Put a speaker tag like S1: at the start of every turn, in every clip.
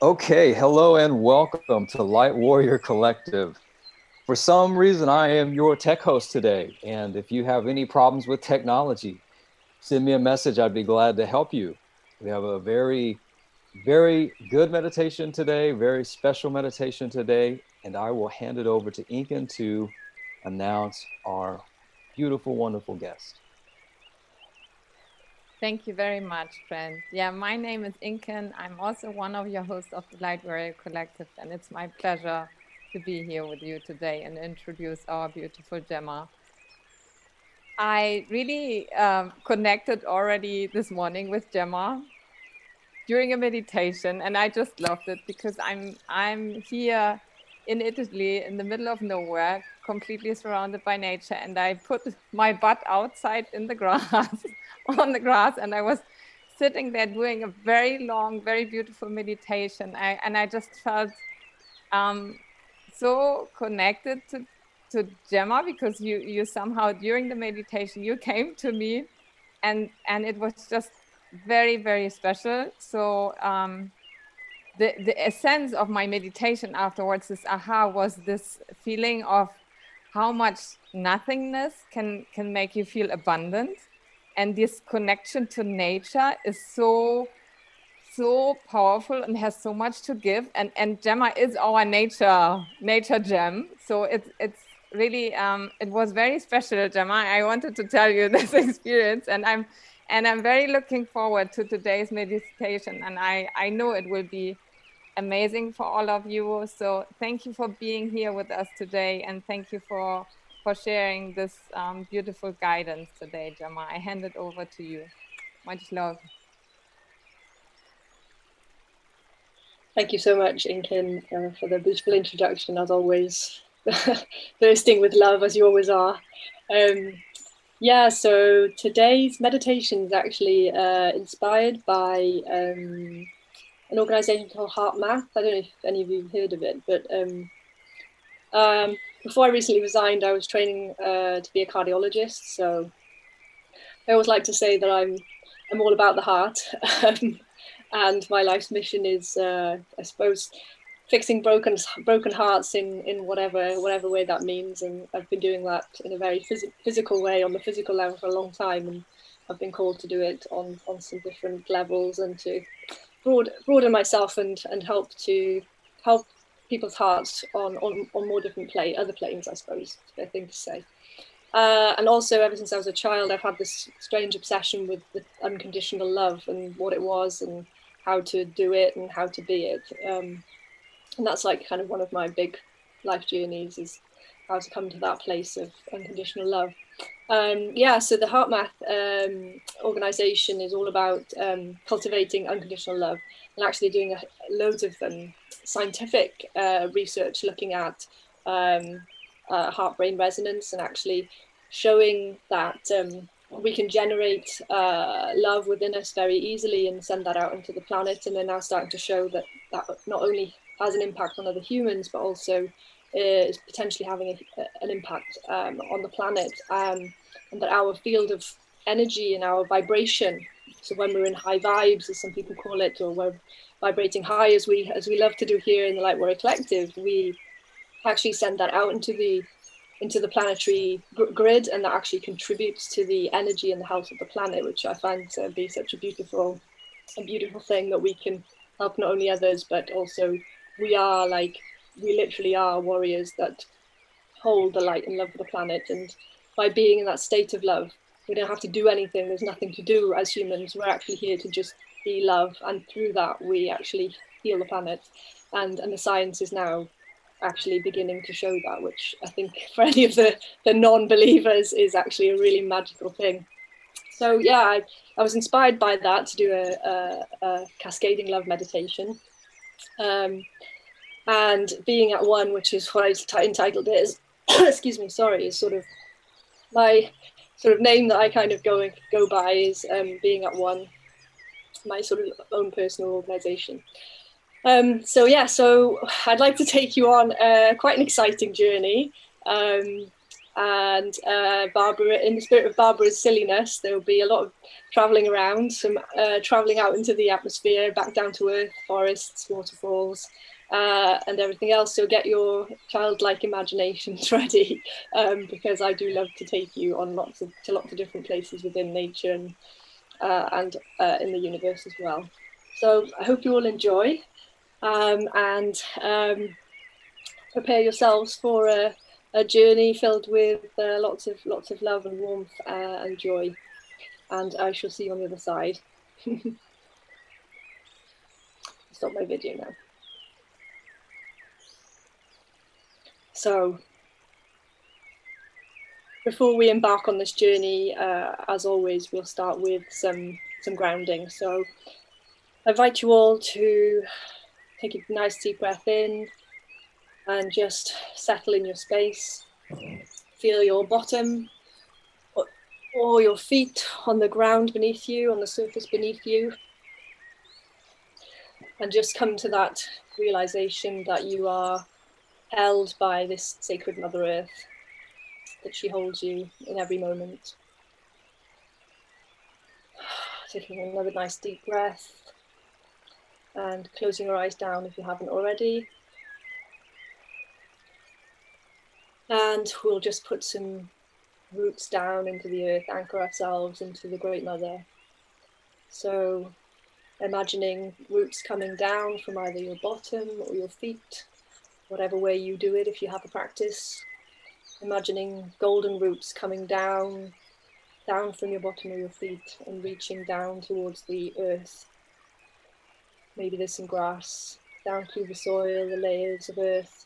S1: Okay, hello and welcome to Light Warrior Collective. For some reason, I am your tech host today. And if you have any problems with technology, send me a message. I'd be glad to help you. We have a very good meditation today, very special meditation today. And I will hand it over to Incan to announce our beautiful, wonderful guest.
S2: Thank you very much, friend. Yeah, my name is Inken. I'm also one of your hosts of the Light Warrior Collective, and it's my pleasure to be here with you today and introduce our beautiful Gemma. I really connected already this morning with Gemma during a meditation, and I just loved it because I'm here in Italy in the middle of nowhere, completely surrounded by nature, and I put my butt outside in the grass on the grass, and I was sitting there doing a very long, very beautiful meditation. I just felt um, so connected to Gemma because you somehow during the meditation you came to me and it was just very special. So the essence of my meditation afterwards, this aha, was this feeling of how much nothingness can make you feel abundant, and this connection to nature is so powerful and has so much to give. And Gemma is our nature gem. So it's really it was very special, Gemma. I wanted to tell you this experience, and I'm very looking forward to today's meditation, and I know it will be amazing for all of you. So thank you for being here with us today, and thank you for sharing this beautiful guidance today, Gemma. I hand it over to you. Much love.
S3: Thank you so much, Inkin, for the beautiful introduction, as always. Bursting with love, as you always are. Yeah, so today's meditation is actually inspired by an organisation called Heart Math. I don't know if any of you have heard of it, but before I recently resigned, I was training to be a cardiologist. So I always like to say that I'm all about the heart. And my life's mission is, I suppose, fixing broken hearts in whatever way that means. And I've been doing that in a very physical way, on the physical level, for a long time. And I've been called to do it on some different levels, and to broaden myself and help people's hearts on more different other planes, I suppose, is the thing to say. And also, ever since I was a child, I've had this strange obsession with unconditional love and what it was, and how to do it and how to be it. And that's like kind of one of my big life journeys, is how to come to that place of unconditional love. Yeah, so the Heart Math organization is all about cultivating unconditional love, and actually doing loads of scientific research looking at heart-brain resonance, and actually showing that we can generate love within us very easily and send that out into the planet. And they're now starting to show that not only has an impact on other humans, but also is potentially having an impact on the planet, and that our field of energy and our vibration, so when we're in high vibes, as some people call it, or we're vibrating high, as we love to do here in the Light Warrior Collective, we actually send that out into the planetary grid, and that actually contributes to the energy and the health of the planet, which I find to be such a beautiful thing, that we can help not only others, but also we literally are warriors that hold the light and love for the planet. And by being in that state of love, we don't have to do anything. There's nothing to do as humans. We're actually here to just be love, and through that we actually heal the planet. And the science is now actually beginning to show that, which I think for any of the non-believers is actually a really magical thing. So yeah, I was inspired by that to do a cascading love meditation. And being at one, which is what I entitled it, is excuse me, sorry, is sort of my sort of name that I kind of go by, is being at one, my sort of own personal organization. So yeah, so I'd like to take you on quite an exciting journey. And Barbara, in the spirit of Barbara's silliness, there will be a lot of traveling around, some traveling out into the atmosphere, back down to earth, forests, waterfalls, and everything else. So get your childlike imaginations ready, because I do love to take you on lots of different places within nature and in the universe as well. So I hope you all enjoy, and prepare yourselves for a journey filled with lots of love and warmth and joy. And I shall see you on the other side. Stop my video now. So before we embark on this journey, as always, we'll start with some grounding. So I invite you all to take a nice deep breath in and just settle in your space. Feel your bottom or your feet on the ground beneath you, on the surface beneath you. And just come to that realization that you are held by this sacred Mother Earth, that she holds you in every moment. Taking another nice deep breath and closing your eyes down if you haven't already. And we'll just put some roots down into the earth, anchor ourselves into the Great Mother. So imagining roots coming down from either your bottom or your feet, whatever way you do it if you have a practice. Imagining golden roots coming down from your bottom or your feet and reaching down towards the earth. Maybe there's some grass down through the soil, the layers of earth,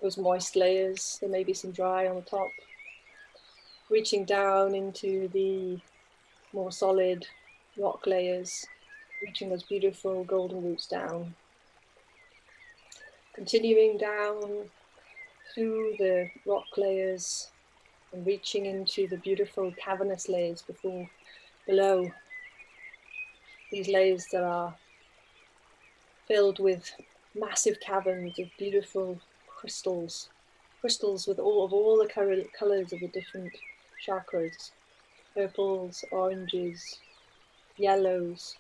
S3: those moist layers. There may be some dry on the top. Reaching down into the more solid rock layers, reaching those beautiful golden roots down. Continuing down through the rock layers and reaching into the beautiful cavernous layers below. These layers that are filled with massive caverns of beautiful crystals with all the colors of the different chakras, purples, oranges, yellows,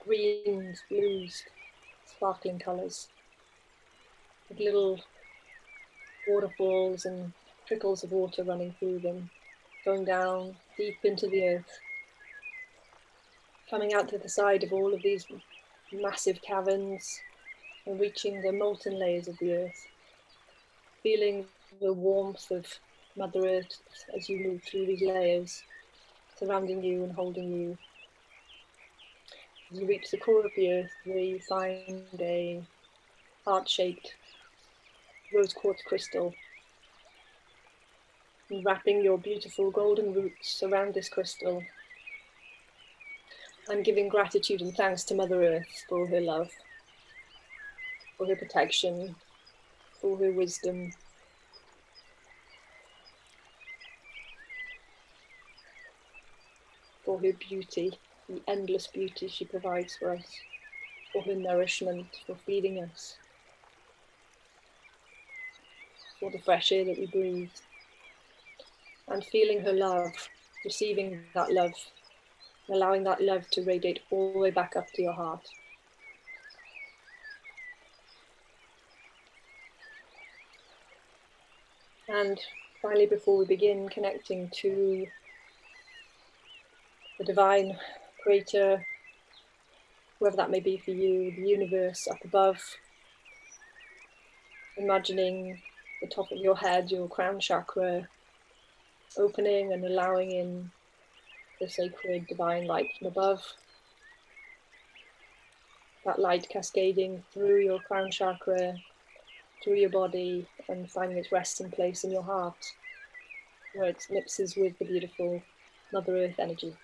S3: greens, blues, sparkling colors, with little waterfalls and trickles of water running through them, going down deep into the earth, coming out to the side of all of these massive caverns and reaching the molten layers of the earth, feeling the warmth of Mother Earth as you move through these layers, surrounding you and holding you. As you reach the core of the earth, where you find a heart-shaped rose quartz crystal, and wrapping your beautiful golden roots around this crystal, and giving gratitude and thanks to Mother Earth for her love, for her protection, for her wisdom, for her beauty, the endless beauty she provides for us, for her nourishment, for feeding us, for the fresh air that we breathe, and feeling her love, receiving that love, allowing that love to radiate all the way back up to your heart. And finally, before we begin, connecting to the divine creator, whoever that may be for you, the universe up above, imagining the top of your head, your crown chakra, opening and allowing in the sacred divine light from above. That light cascading through your crown chakra, through your body, and finding its resting place in your heart, where it mixes with the beautiful Mother Earth energy.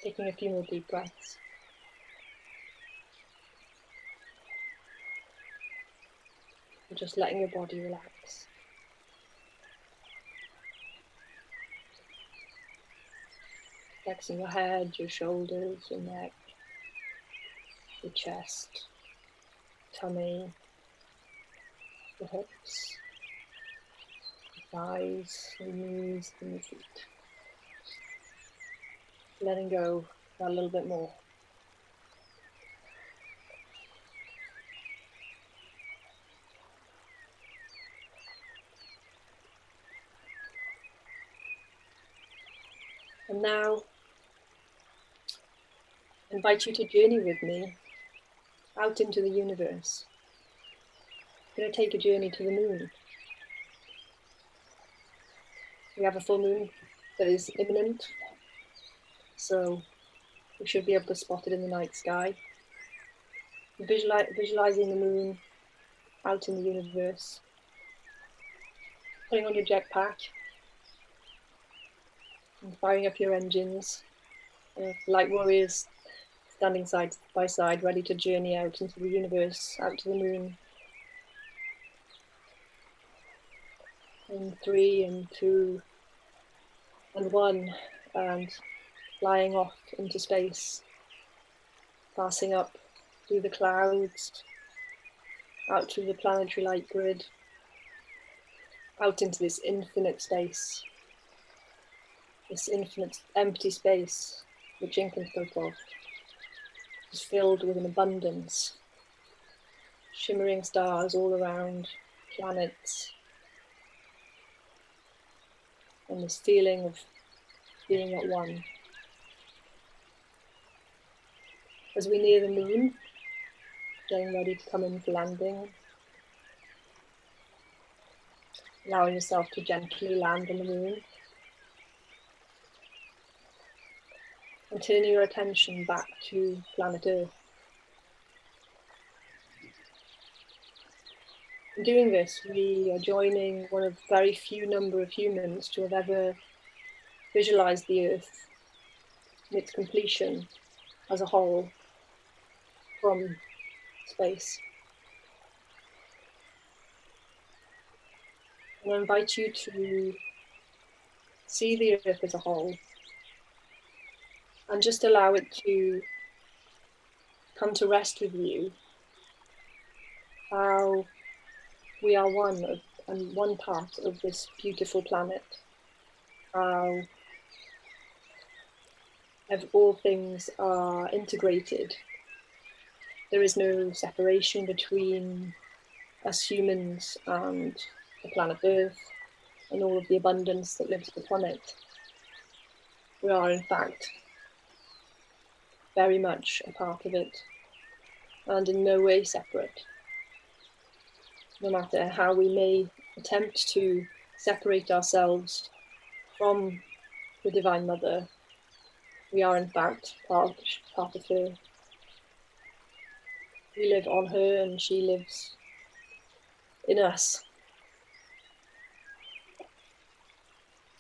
S3: Taking a few more deep breaths. And just letting your body relax. Flexing your head, your shoulders, your neck, the chest, tummy, the hips, the thighs, the knees, and the feet. Letting go a little bit more. And now, I invite you to journey with me out into the universe. I'm going to take a journey to the moon. We have a full moon that is imminent, so we should be able to spot it in the night sky. Visualizing the moon out in the universe, putting on your jetpack and firing up your engines. Light warriors standing side by side, ready to journey out into the universe, out to the moon. In 3 and 2 and 1, and flying off into space, passing up through the clouds, out through the planetary light grid, out into this infinite space, this infinite empty space which Incan spoke of, is filled with an abundance, shimmering stars all around, planets, and this feeling of being at one. As we near the moon, getting ready to come in for landing, allowing yourself to gently land on the moon, and turning your attention back to planet Earth. In doing this, we are joining one of very few number of humans to have ever visualized the Earth in its completion as a whole from space. And I invite you to see the Earth as a whole and just allow it to come to rest with you, how we are one part of this beautiful planet, how all things are integrated. There is no separation between us humans and the planet Earth and all of the abundance that lives upon it. We are in fact very much a part of it and in no way separate. No matter how we may attempt to separate ourselves from the Divine Mother, we are in fact part of her. We live on her and she lives in us.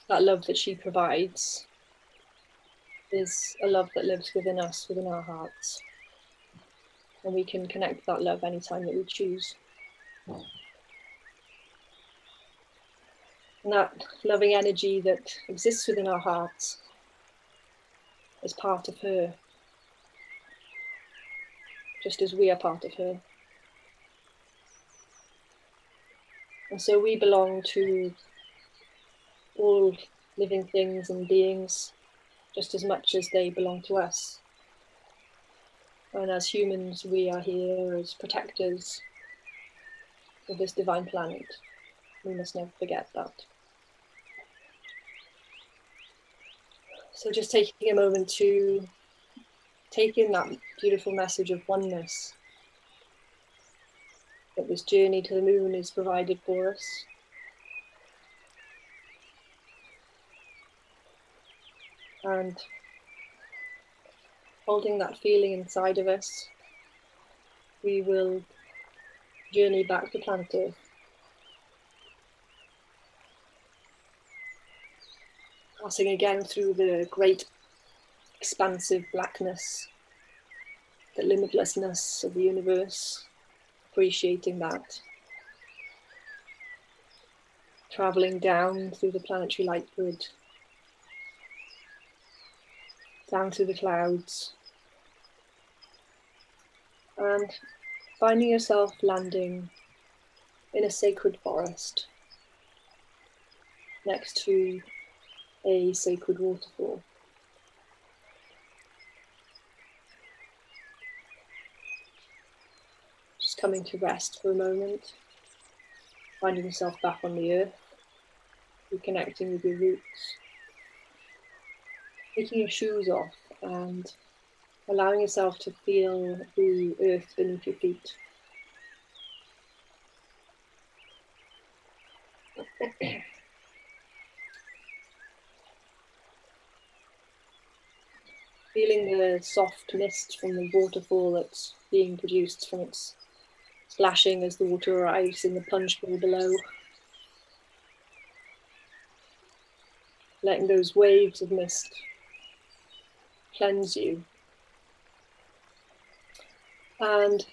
S3: That love that she provides is a love that lives within us, within our hearts. And we can connect with that love anytime that we choose. And that loving energy that exists within our hearts is part of her, just as we are part of her. And so we belong to all living things and beings just as much as they belong to us. And as humans, we are here as protectors of this divine planet. We must never forget that. So just taking a moment to take in that beautiful message of oneness that this journey to the moon is provided for us. And holding that feeling inside of us, we will journey back to planet Earth. Passing again through the great expansive blackness, the limitlessness of the universe, appreciating that. Traveling down through the planetary light grid, down through the clouds, and finding yourself landing in a sacred forest next to a sacred waterfall. Just coming to rest for a moment, finding yourself back on the earth, reconnecting with your roots, taking your shoes off and allowing yourself to feel the earth beneath your feet. Feeling the soft mist from the waterfall that's being produced from its splashing as the water arrives in the plunge pool below. Letting those waves of mist cleanse you. And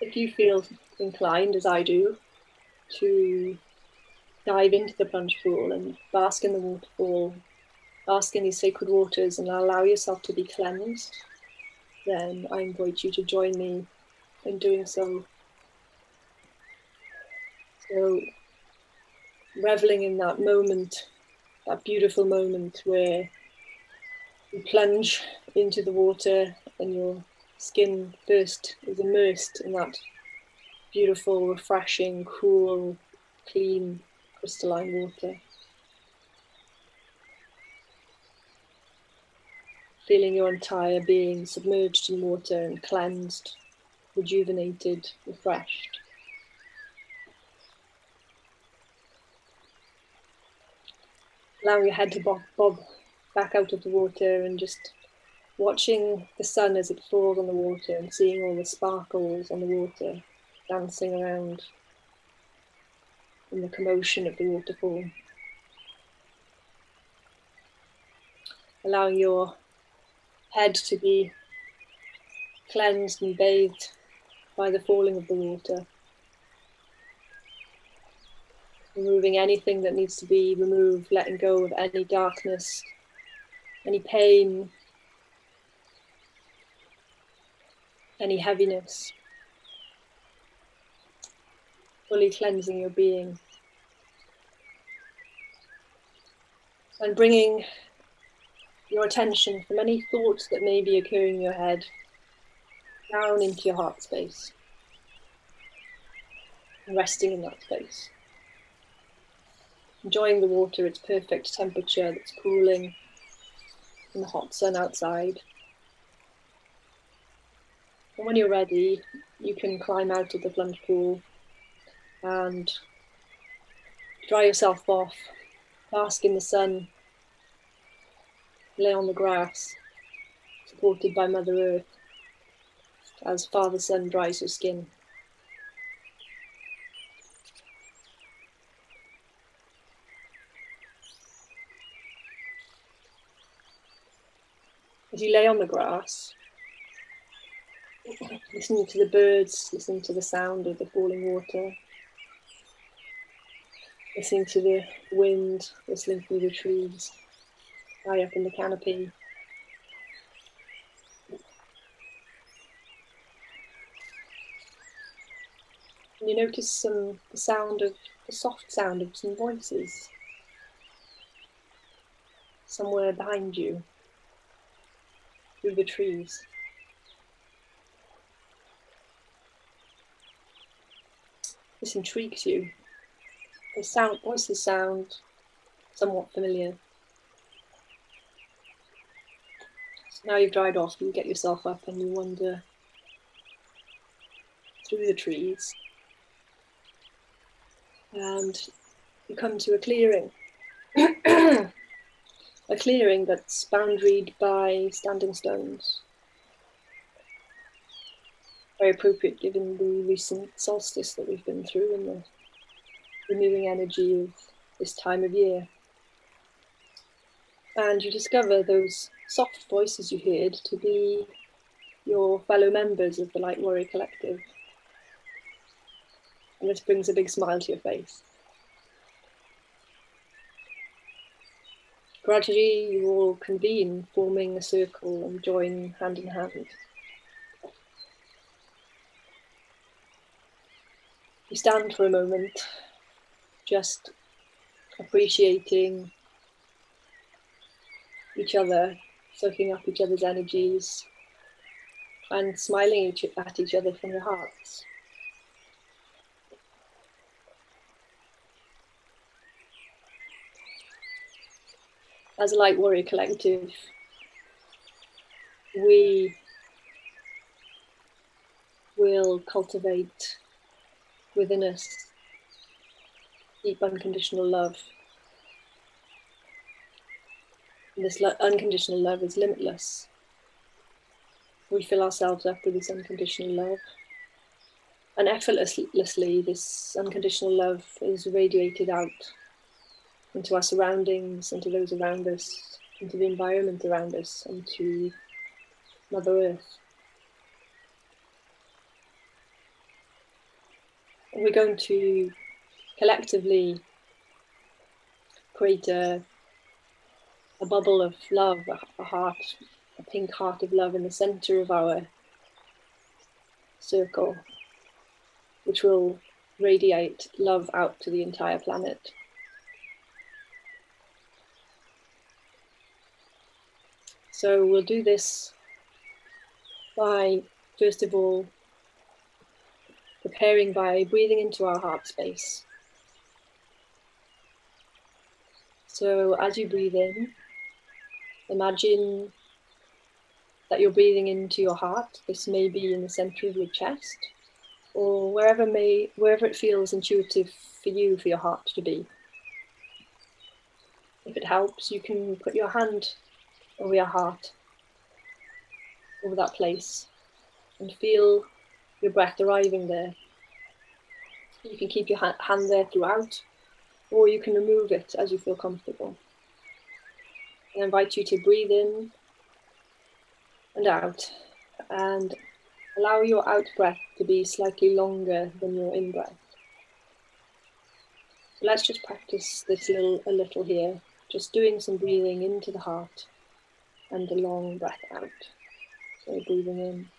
S3: if you feel inclined, as I do, to dive into the plunge pool and bask in the waterfall, bask in these sacred waters and allow yourself to be cleansed, then I invite you to join me in doing so. So, reveling in that moment, that beautiful moment where you plunge into the water and your skin first is immersed in that beautiful, refreshing, cool, clean, crystalline water. Feeling your entire being submerged in water and cleansed, rejuvenated, refreshed. Allowing your head to bob back out of the water and just watching the sun as it falls on the water and seeing all the sparkles on the water dancing around in the commotion of the waterfall. Allowing your head to be cleansed and bathed by the falling of the water. Removing anything that needs to be removed, letting go of any darkness, any pain, any heaviness. Fully cleansing your being. And bringing your attention from any thoughts that may be occurring in your head down into your heart space. And resting in that space. Enjoying the water, its perfect temperature that's cooling in the hot sun outside. And when you're ready, you can climb out of the plunge pool and dry yourself off, bask in the sun, lay on the grass, supported by Mother Earth, as Father Sun dries your skin. As you lay on the grass, listening to the birds, listening to the sound of the falling water, listening to the wind, whistling through the trees, high up in the canopy. And you notice the soft sound of some voices somewhere behind you, through the trees. This intrigues you. The voices sound somewhat familiar. So now you've dried off, you get yourself up and you wander through the trees. And you come to a clearing. A clearing that's boundaried by standing stones. Very appropriate given the recent solstice that we've been through and the renewing energy of this time of year. And you discover those soft voices you heard to be your fellow members of the Light Warrior Collective. And this brings a big smile to your face. Gradually, you all convene, forming a circle and join hand in hand. we stand for a moment, just appreciating each other, soaking up each other's energies, and smiling at each other from your hearts. As a Light Warrior Collective, we will cultivate within us deep unconditional love. And this unconditional love is limitless. We fill ourselves up with this unconditional love. And effortlessly, this unconditional love is radiated out into our surroundings, into those around us, into the environment around us, and to Mother Earth. And we're going to collectively create a bubble of love, a heart, a pink heart of love in the center of our circle, which will radiate love out to the entire planet. So we'll do this by, first of all, preparing by breathing into our heart space. So as you breathe in, imagine that you're breathing into your heart. This may be in the center of your chest, or wherever it feels intuitive for you, for your heart to be. If it helps, you can put your hand over your heart, over that place, and feel your breath arriving there. You can keep your hand there throughout, or you can remove it as you feel comfortable. I invite you to breathe in and out, and allow your out breath to be slightly longer than your in breath. So let's just practice this a little here, just doing some breathing into the heart and a long breath out. So breathing in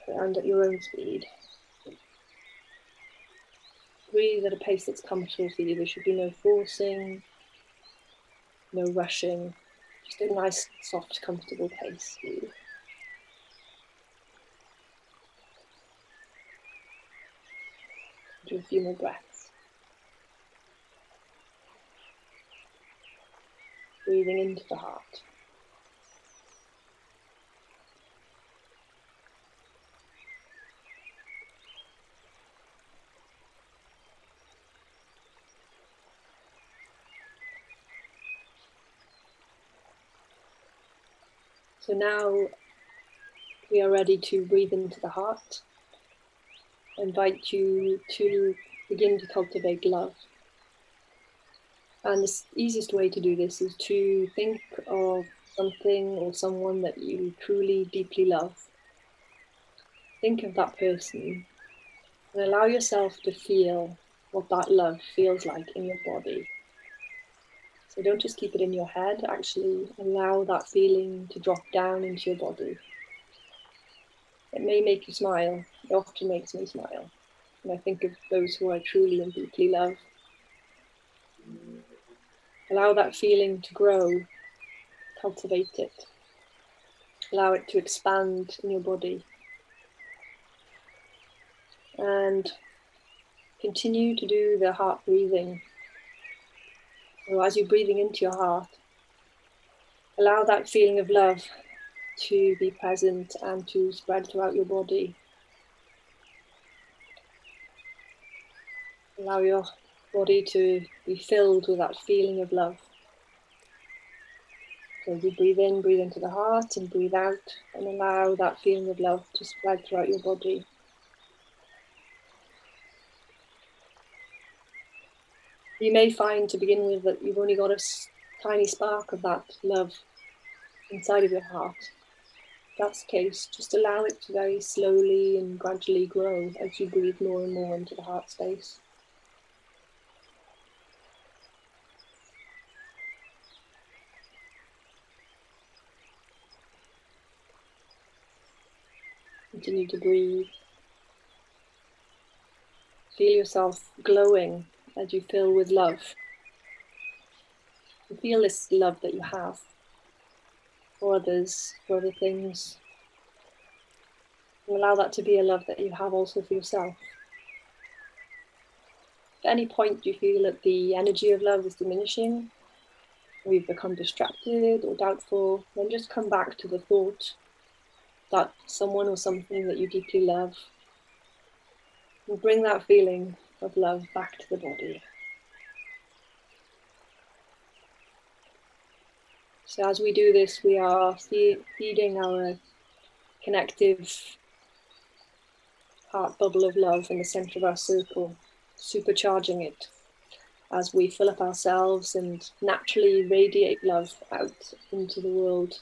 S3: and at your own speed. Breathe at a pace that's comfortable for you. There should be no forcing, no rushing, just a nice, soft, comfortable pace for you. Do a few more breaths. Breathing into the heart. So now we are ready to breathe into the heart. I invite you to begin to cultivate love. And the easiest way to do this is to think of something or someone that you truly, deeply love. Think of that person and allow yourself to feel what that love feels like in your body. So don't just keep it in your head, actually allow that feeling to drop down into your body. It may make you smile, it often makes me smile. When I think of those who I truly and deeply love. Allow that feeling to grow, cultivate it. Allow it to expand in your body. And continue to do the heart breathing. So as you're breathing into your heart, allow that feeling of love to be present and to spread throughout your body. Allow your body to be filled with that feeling of love. So as you breathe in, breathe into the heart and breathe out, and allow that feeling of love to spread throughout your body. You may find to begin with that you've only got a tiny spark of that love inside of your heart. If that's the case, just allow it to very slowly and gradually grow as you breathe more and more into the heart space. Continue to breathe Feel yourself glowing as you fill with love. You feel this love that you have for others, for other things. And allow that to be a love that you have also for yourself. At any point you feel that the energy of love is diminishing, or you've become distracted or doubtful, then just come back to the thought that someone or something that you deeply love, and bring that feeling of love back to the body. So as we do this, we are feeding our connective heart bubble of love in the center of our circle, supercharging it as we fill up ourselves and naturally radiate love out into the world.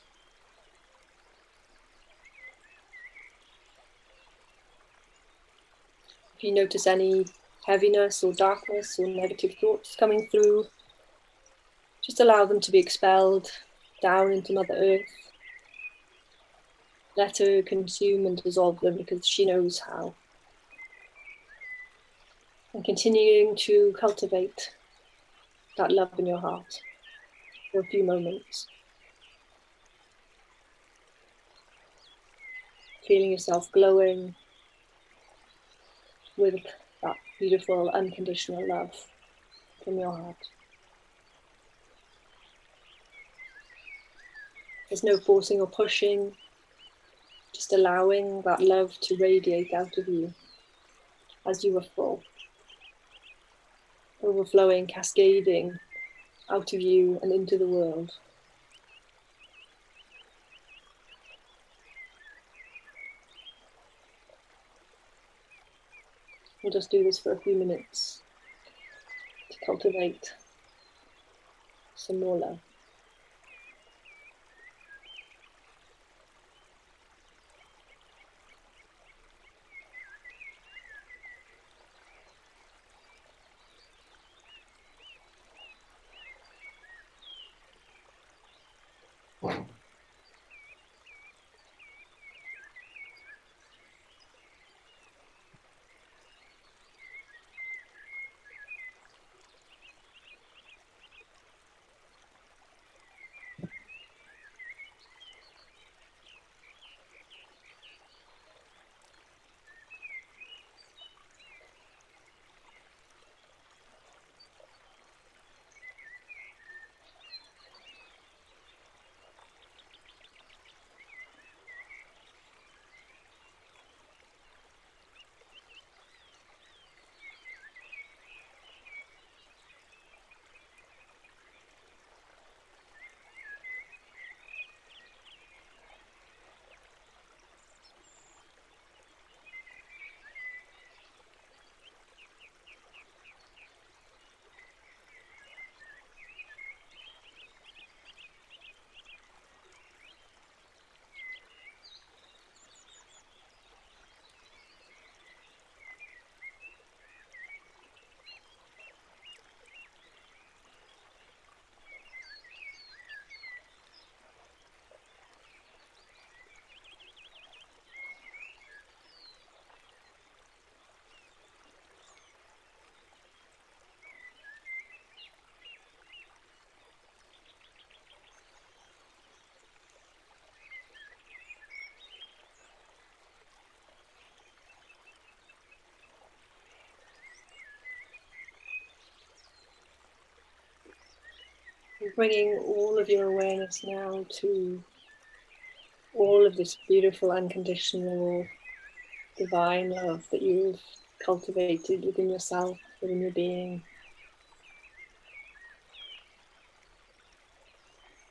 S3: If you notice any heaviness or darkness or negative thoughts coming through, just allow them to be expelled down into Mother Earth. Let her consume and dissolve them because she knows how. And continuing to cultivate that love in your heart for a few moments. Feeling yourself glowing with that beautiful unconditional love from your heart. There's no forcing or pushing, just allowing that love to radiate out of you as you are full, overflowing, cascading out of you and into the world. We'll just do this for a few minutes to cultivate some more love. Bringing all of your awareness now to all of this beautiful, unconditional, divine love that you've cultivated within yourself, within your being.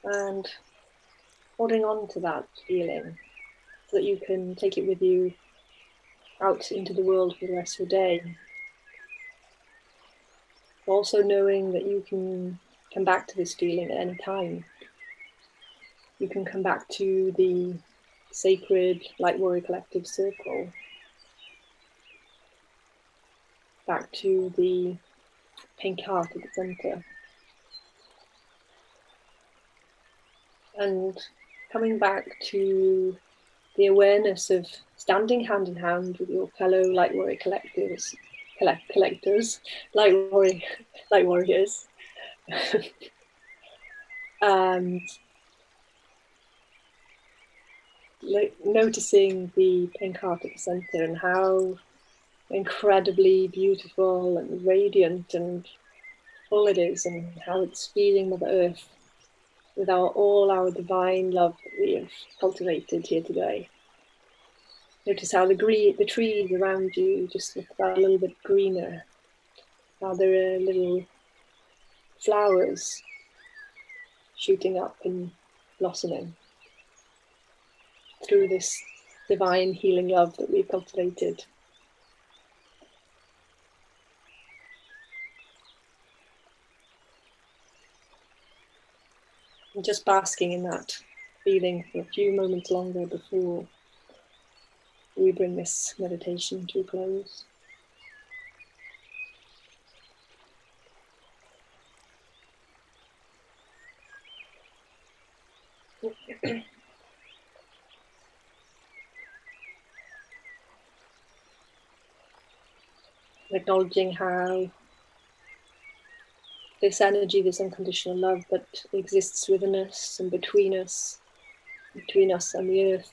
S3: And holding on to that feeling so that you can take it with you out into the world for the rest of the day. Also knowing that you can come back to this feeling at any time. You can come back to the sacred Light Warrior Collective circle, back to the pink heart at the center, and coming back to the awareness of standing hand in hand with your fellow Light Warrior Collectives, collectors, light warriors, and noticing the pink heart at the center and how incredibly beautiful and radiant and full it is, and how it's feeding Mother Earth with all our divine love that we have cultivated here today. Notice how the trees around you just look a little bit greener. How there are little flowers shooting up and blossoming through this divine healing love that we've cultivated. And just basking in that feeling for a few moments longer before we bring this meditation to a close. Acknowledging how this energy, this unconditional love that exists within us and between us and the earth,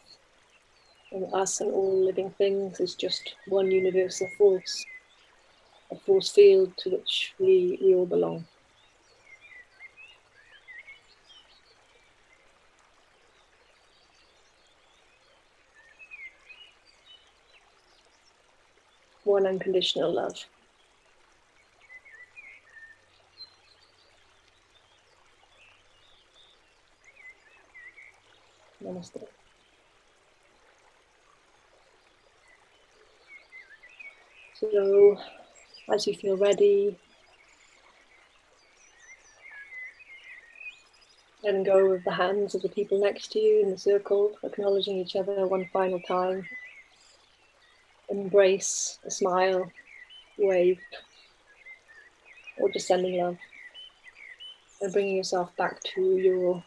S3: and us and all living things, is just one universal force, a force field to which we all belong. One unconditional love. Namaste. So, as you feel ready, letting go of the hands of the people next to you in the circle, acknowledging each other one final time. Embrace a smile, wave, or just sending love. And bringing yourself back to your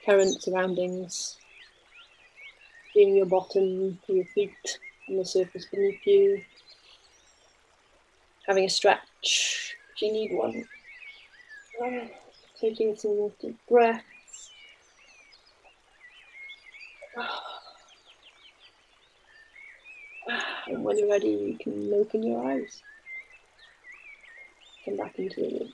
S3: current surroundings, feeling your bottom, your feet on the surface beneath you, having a stretch if you need one, taking some deep breaths, and when you're ready you can open your eyes, come back into the room.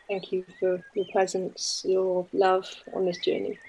S3: Thank you for your presence, your love on this journey.